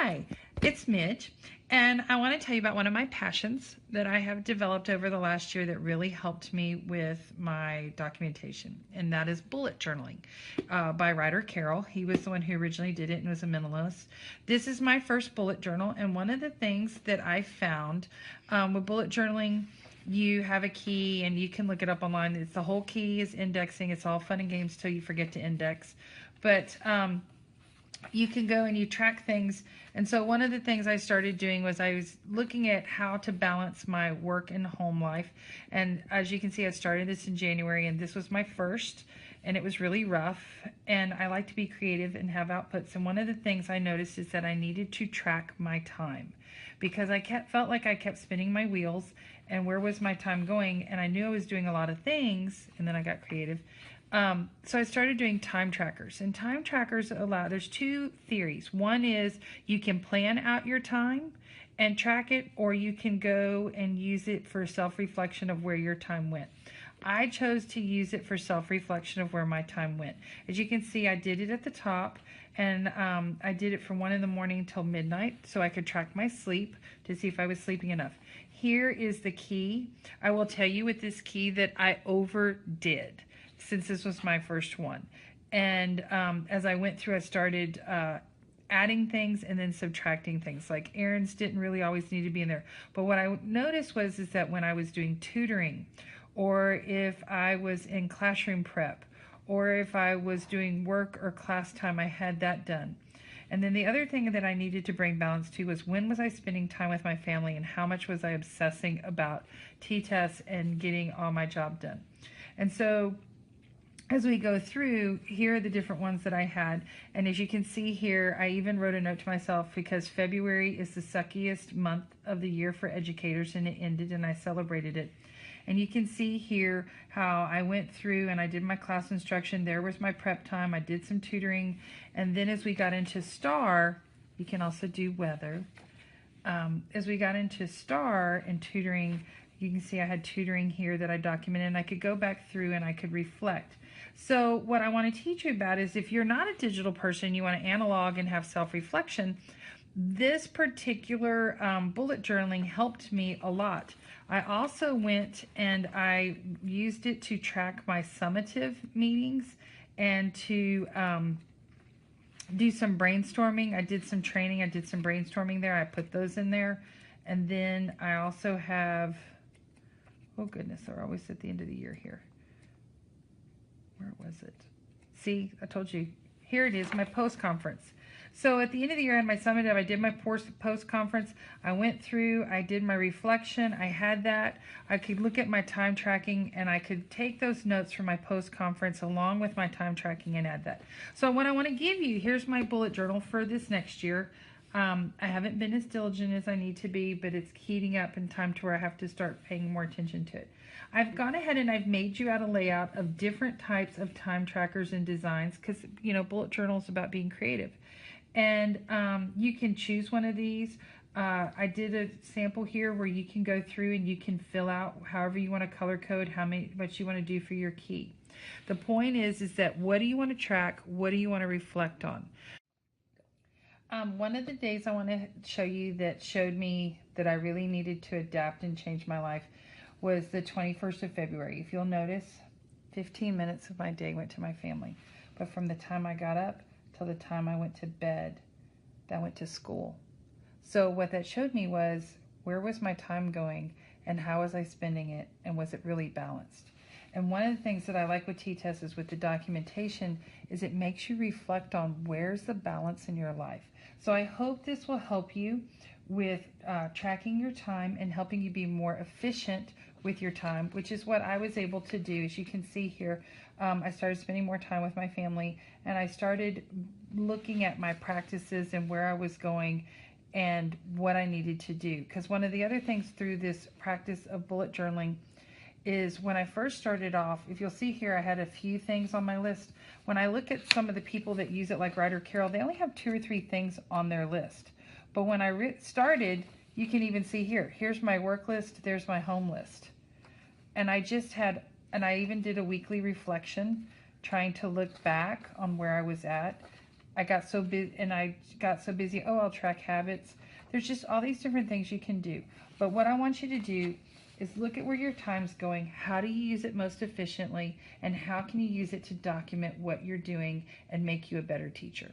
Hi, it's Midge, and I want to tell you about one of my passions that I have developed over the last year that really helped me with my documentation, and that is bullet journaling by Ryder Carroll. He was the one who originally did it and was a minimalist. This is my first bullet journal, and one of the things that I found with bullet journaling, you have a key and you can look it up online. It's the whole key is indexing. It's all fun and games till you forget to index. But you can go and you track things. And so one of the things I started doing was I was looking at how to balance my work and home life. And as you can see, I started this in January, and this was my first, and it was really rough. And I like to be creative and have outputs. And one of the things I noticed is that I needed to track my time, because I felt like I kept spinning my wheels and where was my time going. And I knew I was doing a lot of things, and then I got creative. So I started doing time trackers, and time trackers there's two theories. One is you can plan out your time and track it, or you can go and use it for self-reflection of where your time went. I chose to use it for self-reflection of where my time went. As you can see, I did it at the top, and I did it from 1 in the morning till midnight so I could track my sleep to see if I was sleeping enough. Here is the key. I will tell you with this key that I overdid, since this was my first one. And as I went through, I started adding things and then subtracting things. Like errands didn't really always need to be in there. But what I noticed was that when I was doing tutoring, or if I was in classroom prep, or if I was doing work or class time, I had that done. And then the other thing that I needed to bring balance to was when was I spending time with my family and how much was I obsessing about TESS and getting all my job done. And so as we go through, here are the different ones that I had. And as you can see here, I even wrote a note to myself because February is the suckiest month of the year for educators, and it ended and I celebrated it. And you can see here how I went through and I did my class instruction. There was my prep time. I did some tutoring. And then as we got into STAR, you can also do weather. As we got into STAR and tutoring, you can see I had tutoring here that I documented, and I could go back through and I could reflect. So what I want to teach you about is if you're not a digital person, you want to analog and have self-reflection, this particular bullet journaling helped me a lot. I also went and I used it to track my summative meetings and to do some brainstorming. I did some training. I did some brainstorming there. I put those in there. And then I also have, oh goodness, they're always at the end of the year here. Where was it? See, I told you. Here it is, my post-conference. So at the end of the year, I had my summative. I did my post-conference. I went through, I did my reflection. I had that. I could look at my time tracking, and I could take those notes from my post-conference along with my time tracking and add that. So what I want to give you, here's my bullet journal for this next year. I haven't been as diligent as I need to be, but it's heating up in time to where I have to start paying more attention to it. I've gone ahead and I've made you out a layout of different types of time trackers and designs because, you know, bullet journal is about being creative. And you can choose one of these. I did a sample here where you can go through and you can fill out however you want to color code, what you want to do for your key. The point is that what do you want to track? What do you want to reflect on? One of the days I want to show you that showed me that I really needed to adapt and change my life was the 21st of February. If you'll notice, 15 minutes of my day went to my family. But from the time I got up till the time I went to bed, that went to school. So what that showed me was where was my time going and how was I spending it, and was it really balanced? And one of the things that I like with TESS is with the documentation is it makes you reflect on where's the balance in your life. So I hope this will help you with tracking your time and helping you be more efficient with your time, which is what I was able to do. As you can see here, I started spending more time with my family, and I started looking at my practices and where I was going and what I needed to do. Because one of the other things through this practice of bullet journaling is when I first started off, if you'll see here, I had a few things on my list. When I look at some of the people that use it, like Ryder Carroll, they only have 2 or 3 things on their list. But when I started, you can even see here, here's my work list, there's my home list. And I just had, and I even did a weekly reflection, trying to look back on where I was at. I got so busy, oh, I'll track habits. There's just all these different things you can do. But what I want you to do is look at where your time's going. How do you use it most efficiently? And how can you use it to document what you're doing and make you a better teacher?